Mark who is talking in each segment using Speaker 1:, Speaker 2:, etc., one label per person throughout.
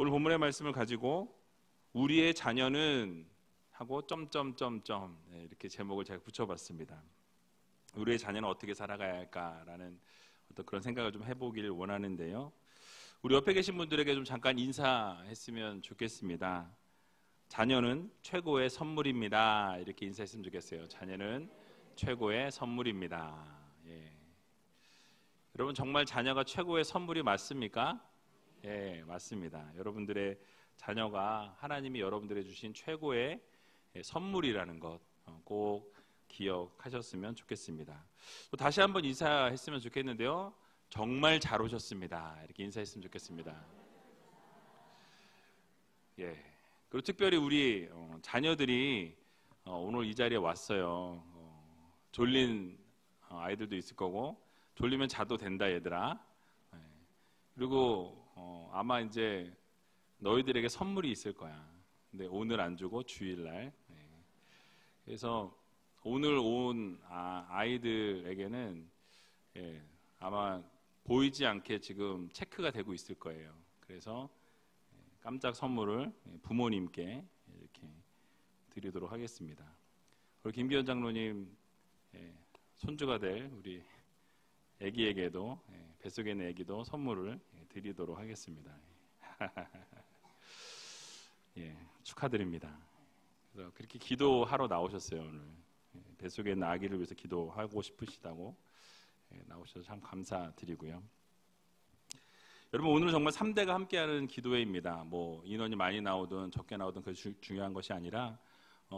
Speaker 1: 오늘 본문의 말씀을 가지고 우리의 자녀는 하고 점점점점 이렇게 제목을 제가 붙여봤습니다. 우리의 자녀는 어떻게 살아가야 할까라는 어떤 그런 생각을 좀 해보길 원하는데요. 우리 옆에 계신 분들에게 좀 잠깐 인사했으면 좋겠습니다. 자녀는 최고의 선물입니다. 이렇게 인사했으면 좋겠어요. 자녀는 최고의 선물입니다. 예. 여러분 정말 자녀가 최고의 선물이 맞습니까? 예, 맞습니다. 여러분들의 자녀가 하나님이 여러분들에게 주신 최고의 선물이라는 것 꼭 기억하셨으면 좋겠습니다. 또 다시 한번 인사했으면 좋겠는데요. 정말 잘 오셨습니다. 이렇게 인사했으면 좋겠습니다. 예. 그리고 특별히 우리 자녀들이 오늘 이 자리에 왔어요. 졸린 아이들도 있을 거고, 졸리면 자도 된다 얘들아. 예. 그리고 아마 이제 너희들에게 선물이 있을 거야. 근데 오늘 안 주고 주일날. 예. 그래서 오늘 온 아이들에게는 예, 아마 보이지 않게 지금 체크가 되고 있을 거예요. 그래서 깜짝 선물을 부모님께 이렇게 드리도록 하겠습니다. 우리 김기현 장로님 손주가 될 우리 아기에게도 뱃속에 있는 아기도 선물을 드리도록 하겠습니다. 예, 축하드립니다. 그래서 그렇게 기도하러 나오셨어요. 오늘 뱃속에 있는 아기를 위해서 기도하고 싶으시다고 나오셔서 참 감사드리고요. 여러분 오늘은 정말 3대가 함께하는 기도회입니다. 뭐 인원이 많이 나오든 적게 나오든 그게 중요한 것이 아니라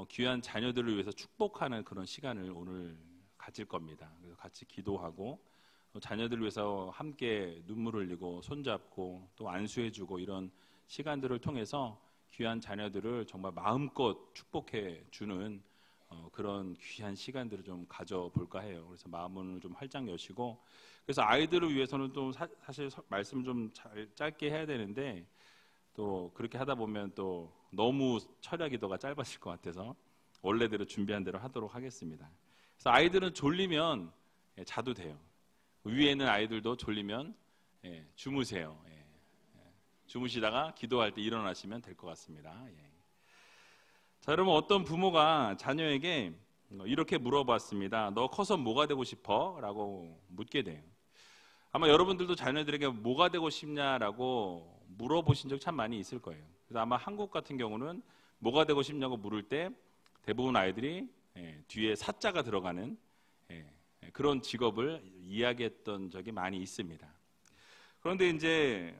Speaker 1: 귀한 자녀들을 위해서 축복하는 그런 시간을 오늘 가질 겁니다. 그래서 같이 기도하고 자녀들을 위해서 함께 눈물 흘리고 손잡고 또 안수해주고 이런 시간들을 통해서 귀한 자녀들을 정말 마음껏 축복해 주는 그런 귀한 시간들을 좀 가져볼까 해요. 그래서 마음을 좀 활짝 여시고, 그래서 아이들을 위해서는 또 사실 말씀 좀 짧게 해야 되는데 또 그렇게 하다 보면 또 너무 철야 기도가 짧아질 것 같아서 원래대로 준비한 대로 하도록 하겠습니다. 그래서 아이들은 졸리면 자도 돼요. 위에 있는 아이들도 졸리면 주무세요. 주무시다가 기도할 때 일어나시면 될 것 같습니다. 자, 여러분 어떤 부모가 자녀에게 이렇게 물어봤습니다. 너 커서 뭐가 되고 싶어? 라고 묻게 돼요. 아마 여러분들도 자녀들에게 뭐가 되고 싶냐라고 물어보신 적 참 많이 있을 거예요. 그래서 아마 한국 같은 경우는 뭐가 되고 싶냐고 물을 때 대부분 아이들이 뒤에 사자가 들어가는 그런 직업을 이야기했던 적이 많이 있습니다. 그런데 이제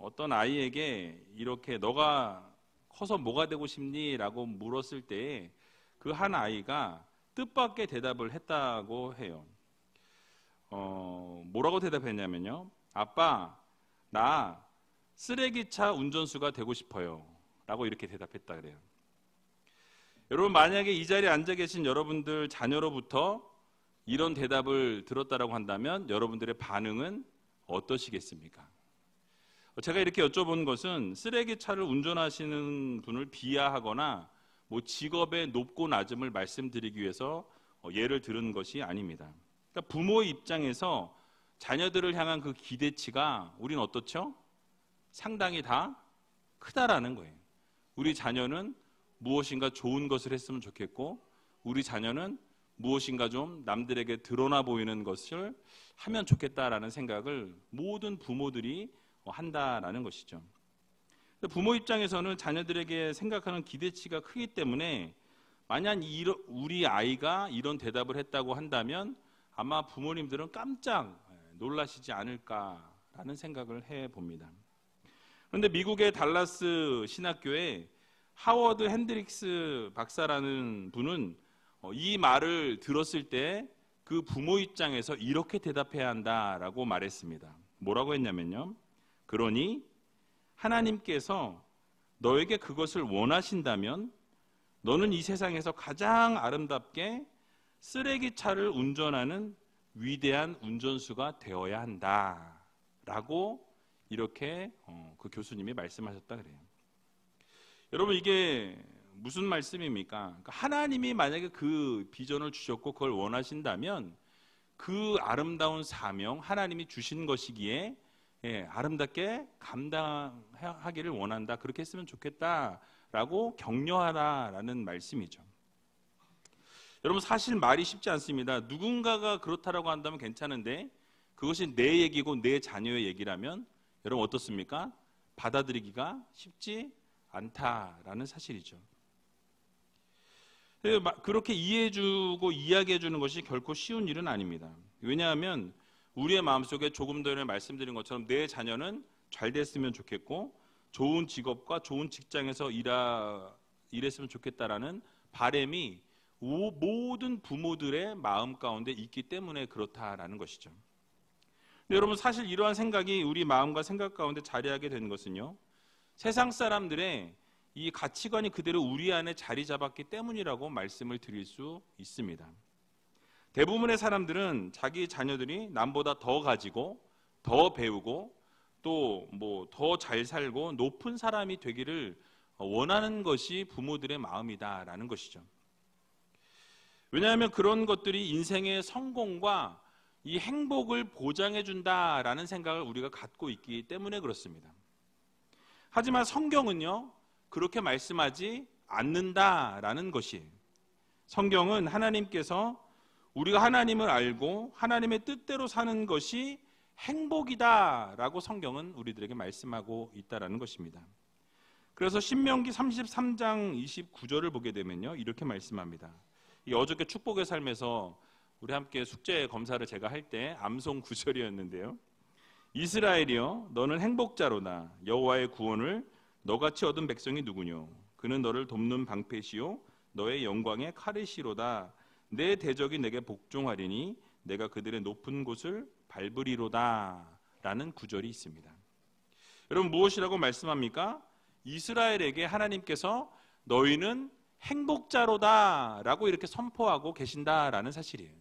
Speaker 1: 어떤 아이에게 이렇게 너가 커서 뭐가 되고 싶니? 라고 물었을 때 그 한 아이가 뜻밖의 대답을 했다고 해요. 뭐라고 대답했냐면요. 아빠, 나 쓰레기차 운전수가 되고 싶어요. 라고 이렇게 대답했다 그래요. 여러분 만약에 이 자리에 앉아 계신 여러분들 자녀로부터 이런 대답을 들었다라고 한다면 여러분들의 반응은 어떠시겠습니까? 제가 이렇게 여쭤본 것은 쓰레기차를 운전하시는 분을 비하하거나 뭐 직업의 높고 낮음을 말씀드리기 위해서 예를 들은 것이 아닙니다. 그러니까 부모의 입장에서 자녀들을 향한 그 기대치가 우리는 어떻죠? 상당히 다 크다라는 거예요. 우리 자녀는 무엇인가 좋은 것을 했으면 좋겠고 우리 자녀는 무엇인가 좀 남들에게 드러나 보이는 것을 하면 좋겠다라는 생각을 모든 부모들이 한다라는 것이죠. 부모 입장에서는 자녀들에게 생각하는 기대치가 크기 때문에 만약 우리 아이가 이런 대답을 했다고 한다면 아마 부모님들은 깜짝 놀라시지 않을까라는 생각을 해봅니다. 그런데 미국의 달라스 신학교에 하워드 핸드릭스 박사라는 분은 이 말을 들었을 때 그 부모 입장에서 이렇게 대답해야 한다라고 말했습니다. 뭐라고 했냐면요. 그러니 하나님께서 너에게 그것을 원하신다면 너는 이 세상에서 가장 아름답게 쓰레기차를 운전하는 위대한 운전수가 되어야 한다라고 이렇게 그 교수님이 말씀하셨다 그래요. 여러분 이게 무슨 말씀입니까? 그러니까 하나님이 만약에 그 비전을 주셨고 그걸 원하신다면 그 아름다운 사명 하나님이 주신 것이기에 아름답게 감당하기를 원한다. 그렇게 했으면 좋겠다라고 격려하라라는 말씀이죠. 여러분, 사실 말이 쉽지 않습니다. 누군가가 그렇다라고 한다면 괜찮은데 그것이 내 얘기고 내 자녀의 얘기라면 여러분 어떻습니까? 받아들이기가 쉽지 않다라는 사실이죠. 그렇게 이해해주고 이야기해주는 것이 결코 쉬운 일은 아닙니다. 왜냐하면 우리의 마음속에 조금 전에 말씀드린 것처럼 내 자녀는 잘 됐으면 좋겠고 좋은 직업과 좋은 직장에서 일했으면 좋겠다라는 바람이 모든 부모들의 마음 가운데 있기 때문에 그렇다라는 것이죠. 근데 여러분, 사실 이러한 생각이 우리 마음과 생각 가운데 자리하게 되는 것은요, 세상 사람들의 이 가치관이 그대로 우리 안에 자리 잡았기 때문이라고 말씀을 드릴 수 있습니다. 대부분의 사람들은 자기 자녀들이 남보다 더 가지고 더 배우고 또 더 잘 살고 높은 사람이 되기를 원하는 것이 부모들의 마음이다라는 것이죠. 왜냐하면 그런 것들이 인생의 성공과 이 행복을 보장해 준다라는 생각을 우리가 갖고 있기 때문에 그렇습니다. 하지만 성경은요, 그렇게 말씀하지 않는다라는 것이에요. 성경은 하나님께서 우리가 하나님을 알고 하나님의 뜻대로 사는 것이 행복이다라고 성경은 우리들에게 말씀하고 있다라는 것입니다. 그래서 신명기 33장 29절을 보게 되면요, 이렇게 말씀합니다. 이 어저께 축복의 삶에서 우리 함께 숙제 검사를 제가 할 때 암송 구절이었는데요. 이스라엘이여, 너는 행복자로다. 여호와의 구원을 너같이 얻은 백성이 누구뇨? 그는 너를 돕는 방패시요 너의 영광의 칼이시로다. 내 대적이 내게 복종하리니 내가 그들의 높은 곳을 밟으리로다 라는 구절이 있습니다. 여러분, 무엇이라고 말씀합니까? 이스라엘에게 하나님께서 너희는 행복자로다 라고 이렇게 선포하고 계신다라는 사실이에요.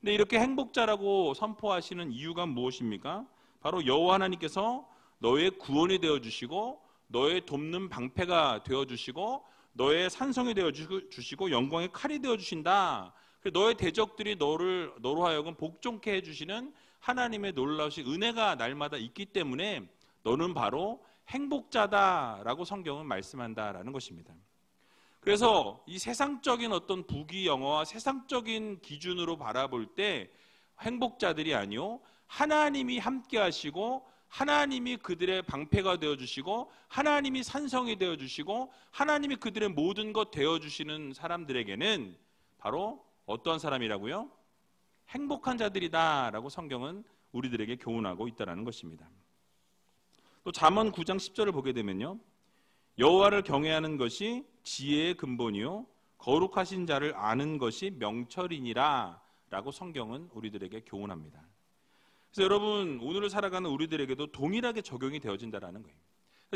Speaker 1: 근데 이렇게 행복자라고 선포하시는 이유가 무엇입니까? 바로 여호와 하나님께서 너의 구원이 되어주시고 너의 돕는 방패가 되어주시고 너의 산성이 되어주시고 영광의 칼이 되어주신다. 너의 대적들이 너로 하여금 복종케 해주시는 하나님의 놀라우신 은혜가 날마다 있기 때문에 너는 바로 행복자다라고 성경은 말씀한다라는 것입니다. 그래서 이 세상적인 어떤 부귀영화와 세상적인 기준으로 바라볼 때 행복자들이 아니요, 하나님이 함께 하시고 하나님이 그들의 방패가 되어주시고 하나님이 산성이 되어주시고 하나님이 그들의 모든 것 되어주시는 사람들에게는 바로 어떠한 사람이라고요? 행복한 자들이다라고 성경은 우리들에게 교훈하고 있다는 것입니다. 또 잠언 9장 10절을 보게 되면요, 여호와를 경외하는 것이 지혜의 근본이요 거룩하신 자를 아는 것이 명철이니라 라고 성경은 우리들에게 교훈합니다. 그래서 여러분, 오늘을 살아가는 우리들에게도 동일하게 적용이 되어진다는 거예요.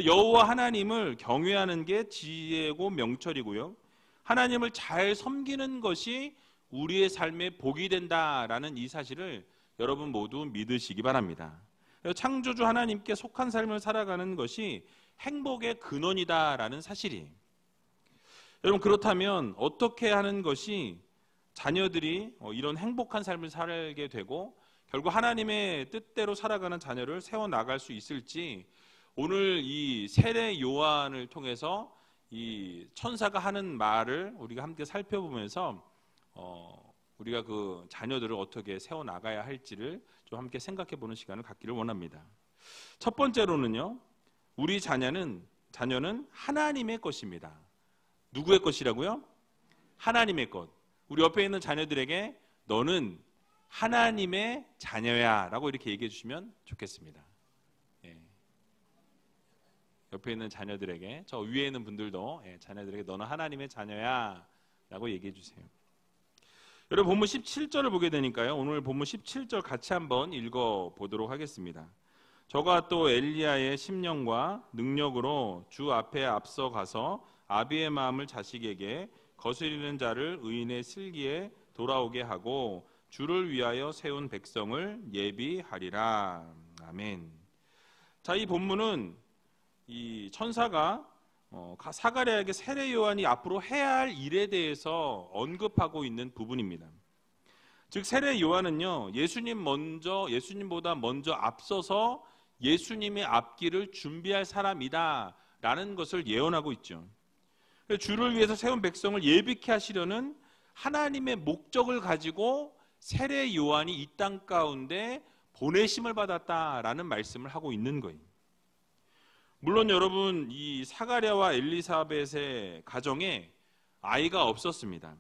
Speaker 1: 여호와 하나님을 경외하는 게 지혜고 명철이고요, 하나님을 잘 섬기는 것이 우리의 삶에 복이 된다라는 이 사실을 여러분 모두 믿으시기 바랍니다. 창조주 하나님께 속한 삶을 살아가는 것이 행복의 근원이다라는 사실이. 여러분, 그렇다면 어떻게 하는 것이 자녀들이 이런 행복한 삶을 살게 되고 결국 하나님의 뜻대로 살아가는 자녀를 세워나갈 수 있을지, 오늘 이 세례 요한을 통해서 이 천사가 하는 말을 우리가 함께 살펴보면서 우리가 그 자녀들을 어떻게 세워나가야 할지를 좀 함께 생각해보는 시간을 갖기를 원합니다. 첫 번째로는요, 우리 자녀는 하나님의 것입니다. 누구의 것이라고요? 하나님의 것. 우리 옆에 있는 자녀들에게 너는 하나님의 자녀야 라고 이렇게 얘기해 주시면 좋겠습니다. 옆에 있는 자녀들에게, 저 위에 있는 분들도 자녀들에게 너는 하나님의 자녀야 라고 얘기해 주세요. 여러분, 본문 17절을 보게 되니까요, 오늘 본문 17절 같이 한번 읽어보도록 하겠습니다. 저가 또 엘리야의 심령과 능력으로 주 앞에 앞서 가서 아비의 마음을 자식에게 거스리는 자를 의인의 슬기에 돌아오게 하고 주를 위하여 세운 백성을 예비하리라. 아멘. 자, 이 본문은 이 천사가 사가랴에게 세례 요한이 앞으로 해야 할 일에 대해서 언급하고 있는 부분입니다. 즉 세례 요한은요, 예수님보다 먼저 앞서서 예수님의 앞길을 준비할 사람이다 라는 것을 예언하고 있죠. 주를 위해서 세운 백성을 예비케 하시려는 하나님의 목적을 가지고 세례 요한이 이 땅 가운데 보내심을 받았다라는 말씀을 하고 있는 거예요. 물론 여러분, 이 사가랴와 엘리사벳의 가정에 아이가 없었습니다.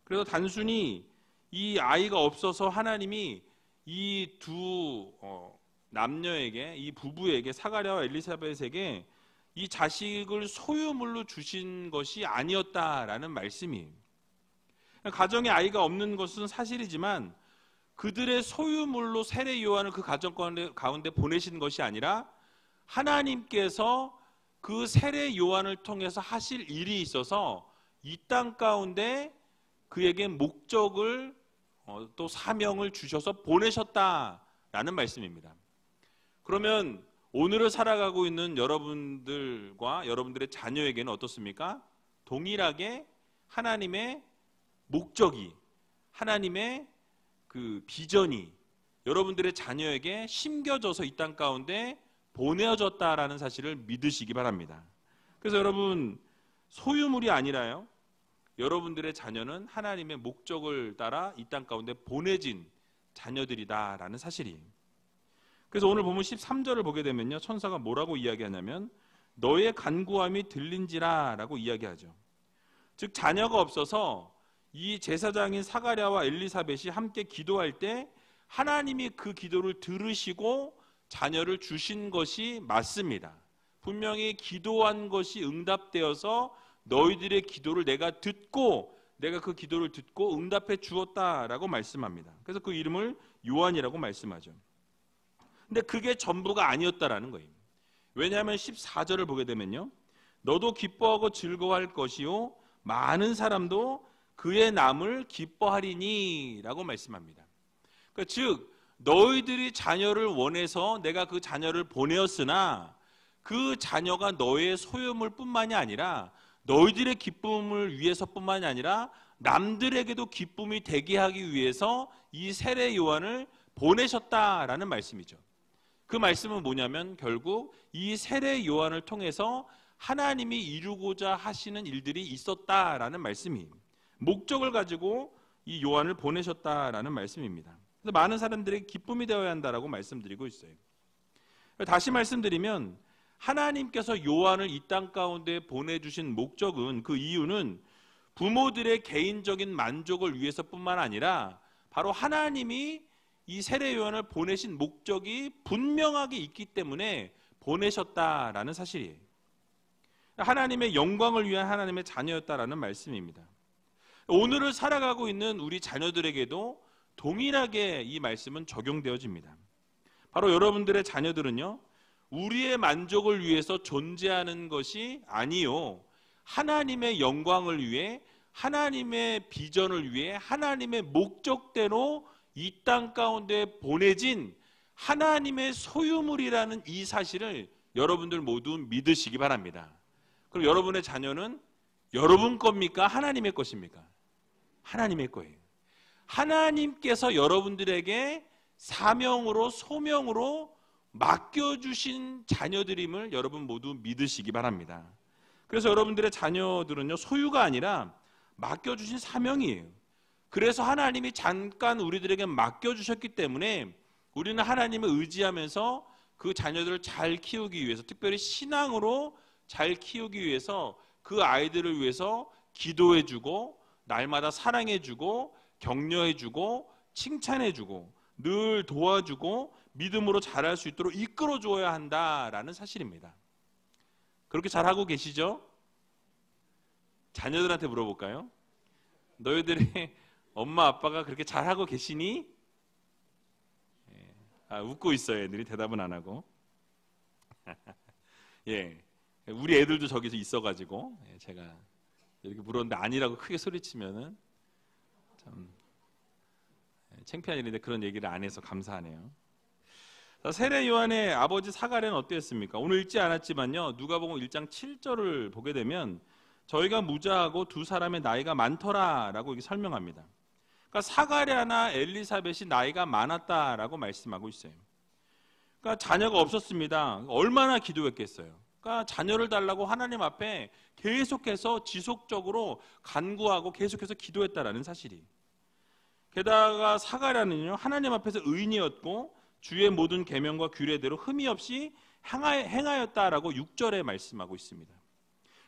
Speaker 1: 그래서 단순히 이 아이가 없어서 하나님이 이 두 남녀에게, 이 부부에게, 사가랴와 엘리사벳에게 이 자식을 소유물로 주신 것이 아니었다라는 말씀이에요. 가정에 아이가 없는 것은 사실이지만 그들의 소유물로 세례 요한을 그 가정 가운데 보내신 것이 아니라 하나님께서 그 세례 요한을 통해서 하실 일이 있어서 이 땅 가운데 그에게 목적을 또 사명을 주셔서 보내셨다라는 말씀입니다. 그러면 오늘을 살아가고 있는 여러분들과 여러분들의 자녀에게는 어떻습니까? 동일하게 하나님의 목적이, 하나님의 그 비전이 여러분들의 자녀에게 심겨져서 이 땅 가운데 보내어졌다라는 사실을 믿으시기 바랍니다. 그래서 여러분, 소유물이 아니라요, 여러분들의 자녀는 하나님의 목적을 따라 이 땅 가운데 보내진 자녀들이다라는 사실이에요. 그래서 오늘 보면 13절을 보게 되면요, 천사가 뭐라고 이야기하냐면 너의 간구함이 들린지라 라고 이야기하죠. 즉 자녀가 없어서 이 제사장인 사가랴와 엘리사벳이 함께 기도할 때 하나님이 그 기도를 들으시고 자녀를 주신 것이 맞습니다. 분명히 기도한 것이 응답되어서 너희들의 기도를 내가 그 기도를 듣고 응답해 주었다라고 말씀합니다. 그래서 그 이름을 요한이라고 말씀하죠. 근데 그게 전부가 아니었다라는 거예요. 왜냐하면 14절을 보게 되면요, 너도 기뻐하고 즐거워할 것이요 많은 사람도 그의 남을 기뻐하리니 라고 말씀합니다. 그러니까 즉 너희들이 자녀를 원해서 내가 그 자녀를 보내었으나 그 자녀가 너의 소유물 뿐만이 아니라 너희들의 기쁨을 위해서뿐만이 아니라 남들에게도 기쁨이 되게 하기 위해서 이 세례 요한을 보내셨다라는 말씀이죠. 그 말씀은 뭐냐면 결국 이 세례 요한을 통해서 하나님이 이루고자 하시는 일들이 있었다라는 말씀이에요. 목적을 가지고 이 요한을 보내셨다라는 말씀입니다. 그래서 많은 사람들에게 기쁨이 되어야 한다라고 말씀드리고 있어요. 다시 말씀드리면 하나님께서 요한을 이 땅 가운데 보내주신 목적은, 그 이유는 부모들의 개인적인 만족을 위해서뿐만 아니라 바로 하나님이 이 세례 요한을 보내신 목적이 분명하게 있기 때문에 보내셨다라는 사실이에요. 하나님의 영광을 위한 하나님의 자녀였다라는 말씀입니다. 오늘을 살아가고 있는 우리 자녀들에게도 동일하게 이 말씀은 적용되어집니다. 바로 여러분들의 자녀들은요, 우리의 만족을 위해서 존재하는 것이 아니요, 하나님의 영광을 위해, 하나님의 비전을 위해, 하나님의 목적대로 이 땅 가운데 보내진 하나님의 소유물이라는 이 사실을 여러분들 모두 믿으시기 바랍니다. 그럼 여러분의 자녀는 여러분 겁니까? 하나님의 것입니까? 하나님의 거예요. 하나님께서 여러분들에게 사명으로, 소명으로 맡겨주신 자녀들임을 여러분 모두 믿으시기 바랍니다. 그래서 여러분들의 자녀들은요, 소유가 아니라 맡겨주신 사명이에요. 그래서 하나님이 잠깐 우리들에게 맡겨주셨기 때문에 우리는 하나님을 의지하면서 그 자녀들을 잘 키우기 위해서, 특별히 신앙으로 잘 키우기 위해서 그 아이들을 위해서 기도해주고 날마다 사랑해주고 격려해주고 칭찬해주고 늘 도와주고 믿음으로 자랄 수 있도록 이끌어줘야 한다라는 사실입니다. 그렇게 잘하고 계시죠? 자녀들한테 물어볼까요? 너희들의 엄마 아빠가 그렇게 잘하고 계시니? 웃고 있어요. 애들이 대답은 안 하고. 예, 우리 애들도 저기서 있어가지고 제가 이렇게 물었는데 아니라고 크게 소리치면은 참 창피한 일인데 그런 얘기를 안 해서 감사하네요. 세례 요한의 아버지 사가랴는 어땠습니까? 오늘 읽지 않았지만요, 누가복음 1장 7절을 보게 되면 저희가 무자하고 두 사람의 나이가 많더라라고 설명합니다. 그러니까 사가랴나 엘리사벳이 나이가 많았다라고 말씀하고 있어요. 그러니까 자녀가 없었습니다. 얼마나 기도했겠어요. 그러니까 자녀를 달라고 하나님 앞에 계속해서 지속적으로 간구하고 계속해서 기도했다라는 사실이. 게다가 사가랴는요, 하나님 앞에서 의인이었고 주의 모든 계명과 규례대로 흠이 없이 행하였다라고 6절에 말씀하고 있습니다.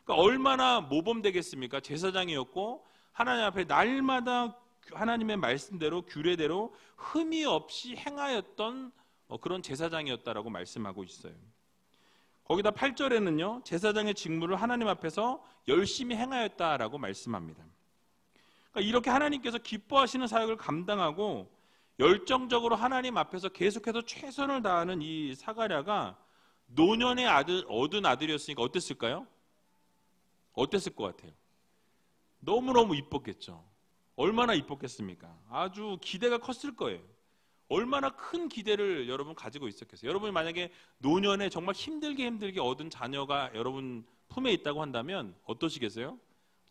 Speaker 1: 그러니까 얼마나 모범되겠습니까? 제사장이었고 하나님 앞에 날마다 하나님의 말씀대로 규례대로 흠이 없이 행하였던 그런 제사장이었다라고 말씀하고 있어요. 거기다 8절에는요, 제사장의 직무를 하나님 앞에서 열심히 행하였다라고 말씀합니다. 그러니까 이렇게 하나님께서 기뻐하시는 사역을 감당하고 열정적으로 하나님 앞에서 계속해서 최선을 다하는 이 사가랴가 노년의 얻은 아들이었으니까 어땠을까요? 어땠을 것 같아요? 너무너무 이뻤겠죠. 얼마나 이뻤겠습니까? 아주 기대가 컸을 거예요. 얼마나 큰 기대를 여러분 가지고 있었겠어요. 여러분이 만약에 노년에 정말 힘들게 얻은 자녀가 여러분 품에 있다고 한다면 어떠시겠어요?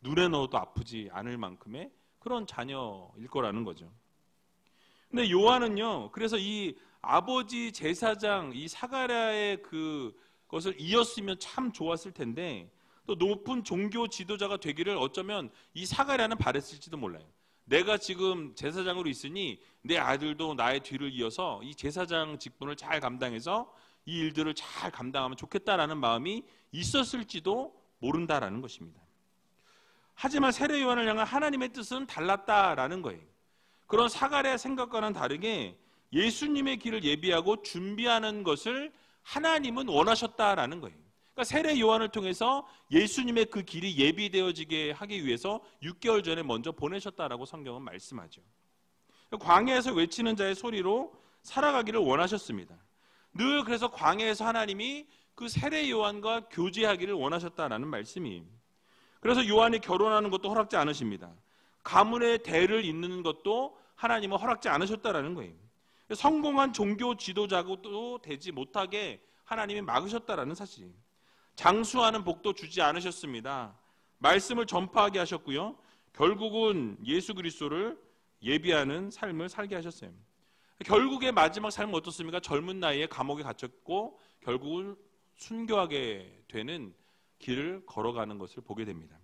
Speaker 1: 눈에 넣어도 아프지 않을 만큼의 그런 자녀일 거라는 거죠. 근데 요한은요, 그래서 이 아버지 제사장 이 사가랴의 그것을 이었으면 참 좋았을 텐데 또 높은 종교 지도자가 되기를 어쩌면 이 사가랴는 바랬을지도 몰라요. 내가 지금 제사장으로 있으니 내 아들도 나의 뒤를 이어서 이 제사장 직분을 잘 감당해서 이 일들을 잘 감당하면 좋겠다라는 마음이 있었을지도 모른다라는 것입니다. 하지만 세례 요한을 향한 하나님의 뜻은 달랐다라는 거예요. 그런 사가랴의 생각과는 다르게 예수님의 길을 예비하고 준비하는 것을 하나님은 원하셨다라는 거예요. 그러니까 세례 요한을 통해서 예수님의 그 길이 예비되어지게 하기 위해서 6개월 전에 먼저 보내셨다라고 성경은 말씀하죠. 광야에서 외치는 자의 소리로 살아가기를 원하셨습니다. 늘 그래서 광야에서 하나님이 그 세례 요한과 교제하기를 원하셨다라는 말씀이에요. 그래서 요한이 결혼하는 것도 허락지 않으십니다. 가문의 대를 잇는 것도 하나님은 허락지 않으셨다라는 거예요. 성공한 종교 지도자도 되지 못하게 하나님이 막으셨다라는 사실이에요. 장수하는 복도 주지 않으셨습니다. 말씀을 전파하게 하셨고요. 결국은 예수 그리스도를 예비하는 삶을 살게 하셨어요. 결국의 마지막 삶은 어떻습니까? 젊은 나이에 감옥에 갇혔고 결국은 순교하게 되는 길을 걸어가는 것을 보게 됩니다.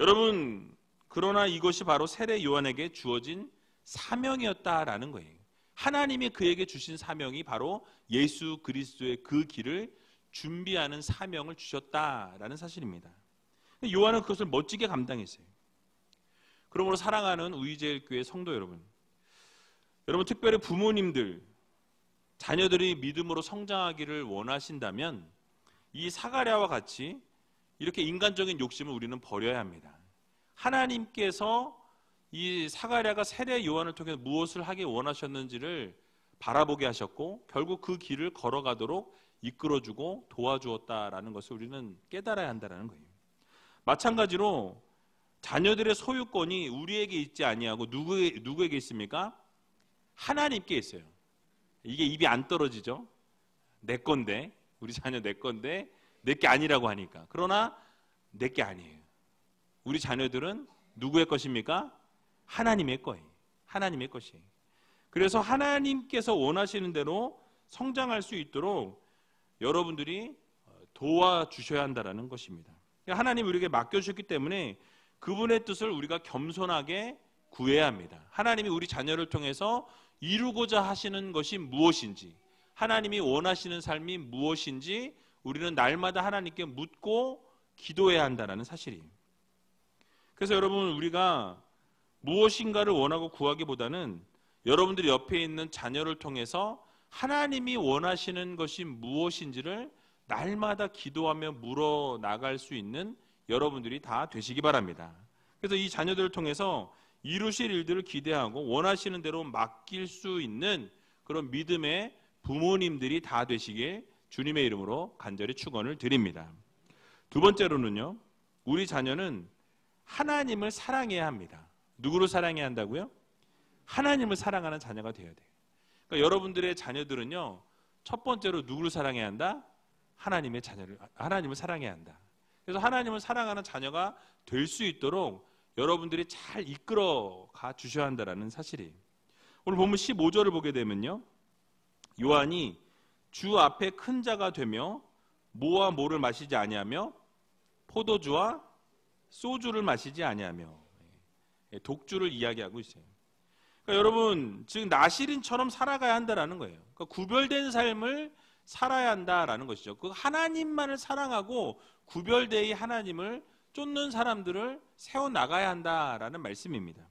Speaker 1: 여러분, 그러나 이것이 바로 세례 요한에게 주어진 사명이었다라는 거예요. 하나님이 그에게 주신 사명이 바로 예수 그리스도의 그 길을 준비하는 사명을 주셨다라는 사실입니다. 요한은 그것을 멋지게 감당했어요. 그러므로 사랑하는 우이제일교회 성도 여러분, 특별히 부모님들, 자녀들이 믿음으로 성장하기를 원하신다면 이 사가랴와 같이 이렇게 인간적인 욕심을 우리는 버려야 합니다. 하나님께서 이 사가랴가 세례 요한을 통해 무엇을 하기 원하셨는지를 바라보게 하셨고 결국 그 길을 걸어가도록 이끌어주고 도와주었다라는 것을 우리는 깨달아야 한다는 거예요. 마찬가지로 자녀들의 소유권이 우리에게 있지 아니하고 누구에게 있습니까? 하나님께 있어요. 이게 입이 안 떨어지죠? 내 건데, 우리 자녀 내 건데 내 게 아니라고 하니까. 그러나 내 게 아니에요. 우리 자녀들은 누구의 것입니까? 하나님의 거예요. 하나님의 것이에요. 그래서 하나님께서 원하시는 대로 성장할 수 있도록 여러분들이 도와주셔야 한다는 것입니다. 하나님이 우리에게 맡겨주셨기 때문에 그분의 뜻을 우리가 겸손하게 구해야 합니다. 하나님이 우리 자녀를 통해서 이루고자 하시는 것이 무엇인지, 하나님이 원하시는 삶이 무엇인지 우리는 날마다 하나님께 묻고 기도해야 한다는 사실이에요. 그래서 여러분, 우리가 무엇인가를 원하고 구하기보다는 여러분들이 옆에 있는 자녀를 통해서 하나님이 원하시는 것이 무엇인지를 날마다 기도하며 물어나갈 수 있는 여러분들이 다 되시기 바랍니다. 그래서 이 자녀들을 통해서 이루실 일들을 기대하고 원하시는 대로 맡길 수 있는 그런 믿음의 부모님들이 다 되시길 주님의 이름으로 간절히 축원을 드립니다. 두 번째로는요, 우리 자녀는 하나님을 사랑해야 합니다. 누구를 사랑해야 한다고요? 하나님을 사랑하는 자녀가 되어야 돼요. 그러니까 여러분들의 자녀들은요, 첫 번째로 누구를 사랑해야 한다? 하나님을 사랑해야 한다. 그래서 하나님을 사랑하는 자녀가 될 수 있도록 여러분들이 잘 이끌어 가 주셔야 한다는 사실이에요. 오늘 본문 15절을 보게 되면요, 요한이 주 앞에 큰 자가 되며 모와 모를 마시지 아니하며 포도주와 소주를 마시지 아니하며, 독주를 이야기하고 있어요. 그러니까 여러분, 즉 나시린처럼 살아가야 한다라는 거예요. 그러니까 구별된 삶을 살아야 한다라는 것이죠. 그 하나님만을 사랑하고 구별되이 하나님을 쫓는 사람들을 세워 나가야 한다라는 말씀입니다.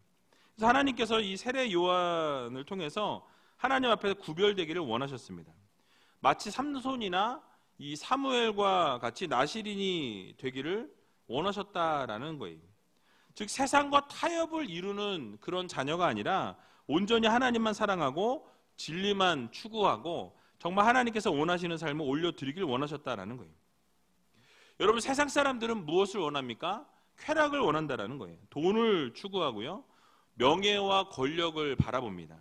Speaker 1: 그래서 하나님께서 이 세례 요한을 통해서 하나님 앞에서 구별되기를 원하셨습니다. 마치 삼손이나 이 사무엘과 같이 나시린이 되기를 원하셨다라는 거예요. 즉 세상과 타협을 이루는 그런 자녀가 아니라 온전히 하나님만 사랑하고 진리만 추구하고 정말 하나님께서 원하시는 삶을 올려드리길 원하셨다라는 거예요. 여러분, 세상 사람들은 무엇을 원합니까? 쾌락을 원한다라는 거예요. 돈을 추구하고요, 명예와 권력을 바라봅니다.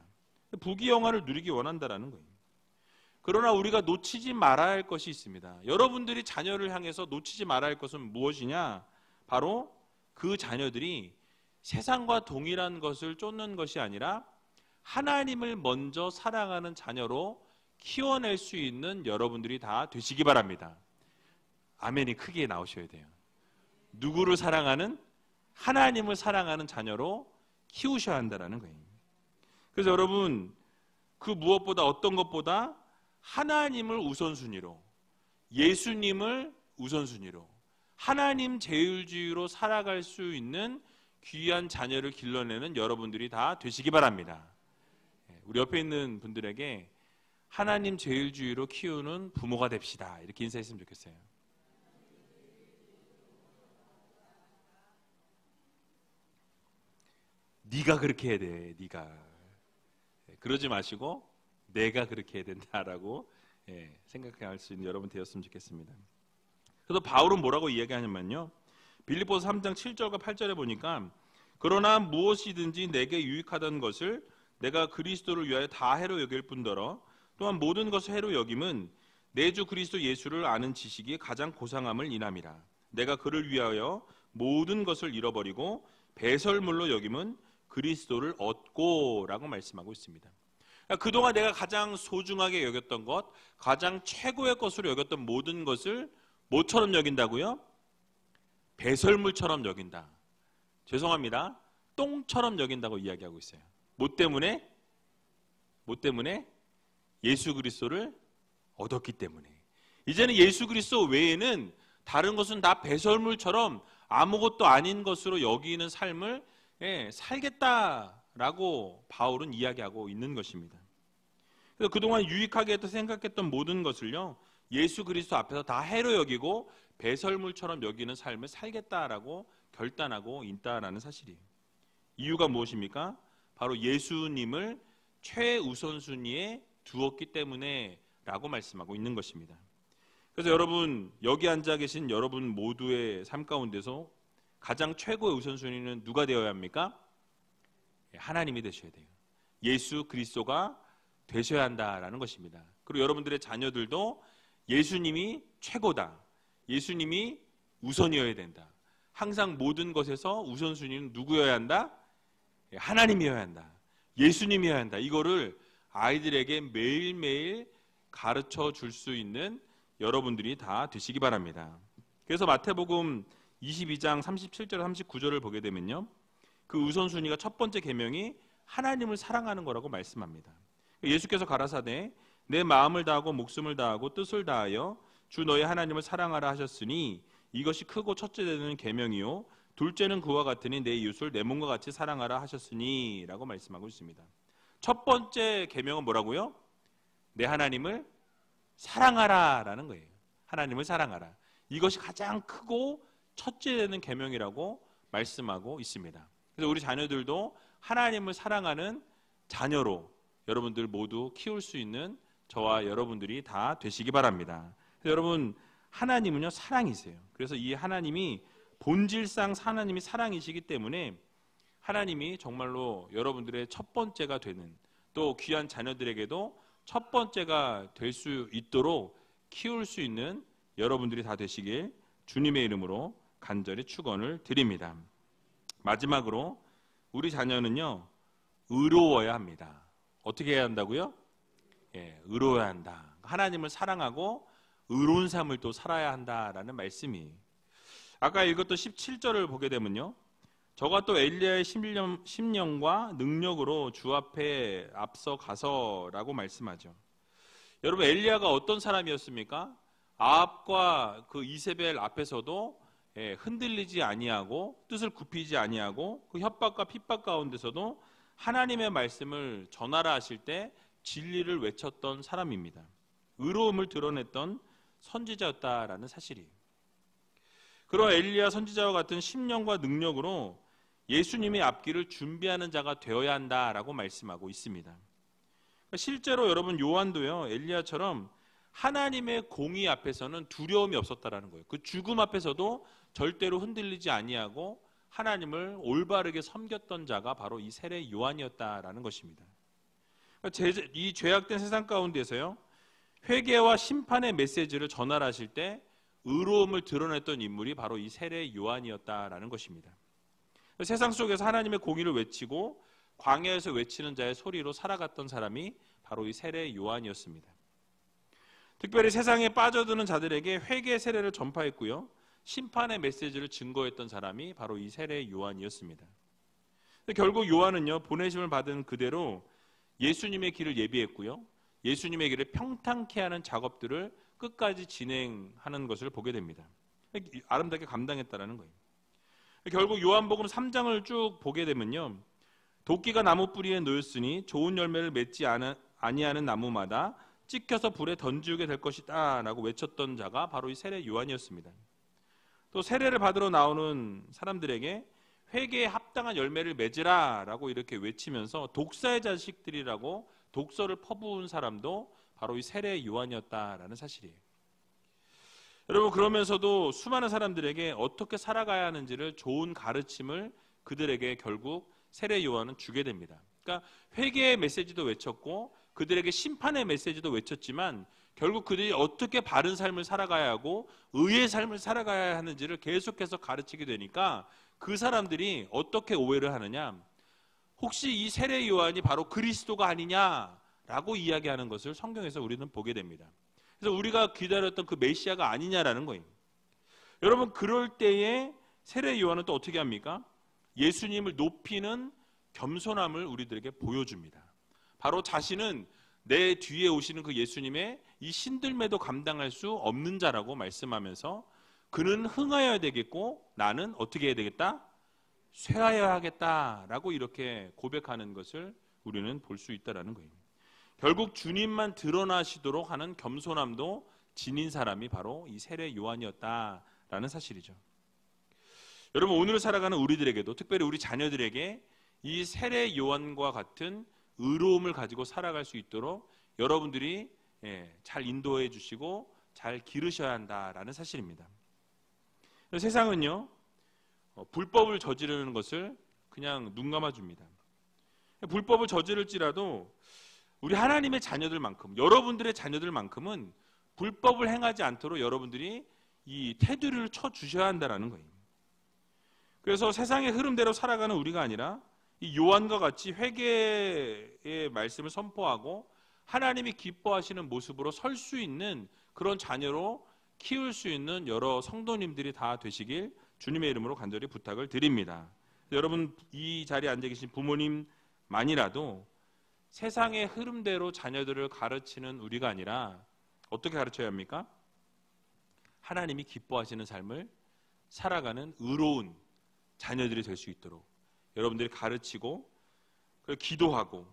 Speaker 1: 부귀영화를 누리기 원한다라는 거예요. 그러나 우리가 놓치지 말아야 할 것이 있습니다. 여러분들이 자녀를 향해서 놓치지 말아야 할 것은 무엇이냐? 바로 그 자녀들이 세상과 동일한 것을 쫓는 것이 아니라 하나님을 먼저 사랑하는 자녀로 키워낼 수 있는 여러분들이 다 되시기 바랍니다. 아멘이 크게 나오셔야 돼요. 누구를 사랑하는? 하나님을 사랑하는 자녀로 키우셔야 한다는 거예요. 그래서 여러분, 그 무엇보다 어떤 것보다 하나님을 우선순위로, 예수님을 우선순위로, 하나님 제일주의로 살아갈 수 있는 귀한 자녀를 길러내는 여러분들이 다 되시기 바랍니다. 우리 옆에 있는 분들에게 하나님 제일주의로 키우는 부모가 됩시다, 이렇게 인사했으면 좋겠어요. 네가 그렇게 해야 돼, 네가. 그러지 마시고 내가 그렇게 해야 된다라고 생각할 수 있는 여러분 되었으면 좋겠습니다. 그래서 바울은 뭐라고 이야기하냐면요, 빌립보서 3장 7절과 8절에 보니까 그러나 무엇이든지 내게 유익하던 것을 내가 그리스도를 위하여 다 해로 여길 뿐더러 또한 모든 것을 해로 여김은 내 주 그리스도 예수를 아는 지식이 가장 고상함을 인함이라. 내가 그를 위하여 모든 것을 잃어버리고 배설물로 여김은 그리스도를 얻고 라고 말씀하고 있습니다. 그동안 내가 가장 소중하게 여겼던 것, 가장 최고의 것으로 여겼던 모든 것을 뭐처럼 여긴다고요? 배설물처럼 여긴다. 죄송합니다. 똥처럼 여긴다고 이야기하고 있어요. 뭐 때문에? 뭐 때문에? 예수 그리스도를 얻었기 때문에. 이제는 예수 그리스도 외에는 다른 것은 다 배설물처럼 아무것도 아닌 것으로 여기는 삶을 살겠다라고 바울은 이야기하고 있는 것입니다. 그래서 그동안 유익하게 생각했던 모든 것을요, 예수 그리스도 앞에서 다 해로 여기고 배설물처럼 여기는 삶을 살겠다라고 결단하고 있다라는 사실이에요. 이유가 무엇입니까? 바로 예수님을 최우선순위에 두었기 때문에 라고 말씀하고 있는 것입니다. 그래서 여러분, 여기 앉아 계신 여러분 모두의 삶 가운데서 가장 최고의 우선순위는 누가 되어야 합니까? 하나님이 되셔야 돼요. 예수 그리스도가 되셔야 한다라는 것입니다. 그리고 여러분들의 자녀들도 예수님이 최고다, 예수님이 우선이어야 된다. 항상 모든 것에서 우선순위는 누구여야 한다? 하나님이어야 한다, 예수님이어야 한다. 이거를 아이들에게 매일매일 가르쳐 줄 수 있는 여러분들이 다 되시기 바랍니다. 그래서 마태복음 22장 37절 39절을 보게 되면요, 그 우선순위가 첫 번째 계명이 하나님을 사랑하는 거라고 말씀합니다. 예수께서 가라사대 내 마음을 다하고 목숨을 다하고 뜻을 다하여 주 너의 하나님을 사랑하라 하셨으니 이것이 크고 첫째 되는 계명이요 둘째는 그와 같으니 내 이웃을 내 몸과 같이 사랑하라 하셨으니 라고 말씀하고 있습니다. 첫 번째 계명은 뭐라고요? 내 하나님을 사랑하라 라는 거예요. 하나님을 사랑하라. 이것이 가장 크고 첫째 되는 계명이라고 말씀하고 있습니다. 그래서 우리 자녀들도 하나님을 사랑하는 자녀로 여러분들 모두 키울 수 있는 저와 여러분들이 다 되시기 바랍니다. 여러분, 하나님은요 사랑이세요. 그래서 이 하나님이 본질상 하나님이 사랑이시기 때문에 하나님이 정말로 여러분들의 첫 번째가 되는, 또 귀한 자녀들에게도 첫 번째가 될 수 있도록 키울 수 있는 여러분들이 다 되시길 주님의 이름으로 간절히 축원을 드립니다. 마지막으로 우리 자녀는요 의로워야 합니다. 어떻게 해야 한다고요? 의로워야 한다. 하나님을 사랑하고 의로운 삶을 또 살아야 한다라는 말씀이, 아까 읽었던 17절을 보게 되면요, 저가 또 엘리야의 심령과 능력으로 주 앞에 앞서 가서라고 말씀하죠. 여러분, 엘리야가 어떤 사람이었습니까? 아합과 그 이세벨 앞에서도 흔들리지 아니하고 뜻을 굽히지 아니하고 그 협박과 핍박 가운데서도 하나님의 말씀을 전하라 하실 때 진리를 외쳤던 사람입니다. 의로움을 드러냈던 선지자였다라는 사실이. 그런 엘리야 선지자와 같은 심령과 능력으로 예수님의 앞길을 준비하는 자가 되어야 한다라고 말씀하고 있습니다. 실제로 여러분, 요한도요, 엘리야처럼 하나님의 공의 앞에서는 두려움이 없었다라는 거예요. 그 죽음 앞에서도 절대로 흔들리지 아니하고 하나님을 올바르게 섬겼던 자가 바로 이 세례 요한이었다라는 것입니다. 이 죄악된 세상 가운데서요, 회개와 심판의 메시지를 전하라실 때 의로움을 드러냈던 인물이 바로 이 세례 요한이었다라는 것입니다. 세상 속에서 하나님의 공의를 외치고 광야에서 외치는 자의 소리로 살아갔던 사람이 바로 이 세례 요한이었습니다. 특별히 세상에 빠져드는 자들에게 회개 세례를 전파했고요, 심판의 메시지를 증거했던 사람이 바로 이 세례 요한이었습니다. 결국 요한은요, 보내심을 받은 그대로 예수님의 길을 예비했고요, 예수님의 길을 평탄케 하는 작업들을 끝까지 진행하는 것을 보게 됩니다. 아름답게 감당했다라는 거예요. 결국 요한복음 3장을 쭉 보게 되면요, 도끼가 나무 뿌리에 놓였으니 좋은 열매를 맺지 아니하는 나무마다 찍혀서 불에 던지우게 될 것이다 라고 외쳤던 자가 바로 이 세례 요한이었습니다. 또 세례를 받으러 나오는 사람들에게 회개에 합당한 열매를 맺으라 라고 이렇게 외치면서 독사의 자식들이라고 독서를 퍼부은 사람도 바로 이 세례 요한이었다라는 사실이에요. 여러분, 그러면서도 수많은 사람들에게 어떻게 살아가야 하는지를 좋은 가르침을 그들에게 결국 세례 요한은 주게 됩니다. 그러니까 회개의 메시지도 외쳤고 그들에게 심판의 메시지도 외쳤지만 결국 그들이 어떻게 바른 삶을 살아가야 하고 의의 삶을 살아가야 하는지를 계속해서 가르치게 되니까 그 사람들이 어떻게 오해를 하느냐, 혹시 이 세례 요한이 바로 그리스도가 아니냐라고 이야기하는 것을 성경에서 우리는 보게 됩니다. 그래서 우리가 기다렸던 그 메시아가 아니냐라는 거예요. 여러분, 그럴 때에 세례 요한은 또 어떻게 합니까? 예수님을 높이는 겸손함을 우리들에게 보여줍니다. 바로 자신은 내 뒤에 오시는 그 예수님의 이 신들매도 감당할 수 없는 자라고 말씀하면서 그는 흥하여야 되겠고 나는 어떻게 해야 되겠다? 쇠하여야 하겠다라고 이렇게 고백하는 것을 우리는 볼 수 있다는 거예요. 결국 주님만 드러나시도록 하는 겸손함도 지닌 사람이 바로 이 세례 요한이었다라는 사실이죠. 여러분, 오늘 살아가는 우리들에게도, 특별히 우리 자녀들에게 이 세례 요한과 같은 의로움을 가지고 살아갈 수 있도록 여러분들이 잘 인도해 주시고 잘 기르셔야 한다라는 사실입니다. 세상은요, 불법을 저지르는 것을 그냥 눈 감아줍니다. 불법을 저지를지라도 우리 하나님의 자녀들만큼, 여러분들의 자녀들만큼은 불법을 행하지 않도록 여러분들이 이 테두리를 쳐주셔야 한다는 거예요. 그래서 세상의 흐름대로 살아가는 우리가 아니라 이 요한과 같이 회개의 말씀을 선포하고 하나님이 기뻐하시는 모습으로 설 수 있는 그런 자녀로 키울 수 있는 여러 성도님들이 다 되시길 주님의 이름으로 간절히 부탁을 드립니다. 여러분, 이 자리에 앉아 계신 부모님만이라도 세상의 흐름대로 자녀들을 가르치는 우리가 아니라 어떻게 가르쳐야 합니까? 하나님이 기뻐하시는 삶을 살아가는 의로운 자녀들이 될 수 있도록 여러분들이 가르치고 기도하고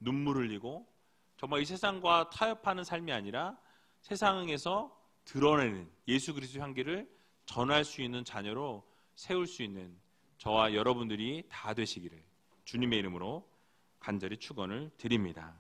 Speaker 1: 눈물 흘리고 정말 이 세상과 타협하는 삶이 아니라 세상에서 드러내는 예수 그리스도 향기를 전할 수 있는 자녀로 세울 수 있는 저와 여러분들이 다 되시기를 주님의 이름으로 간절히 축원을 드립니다.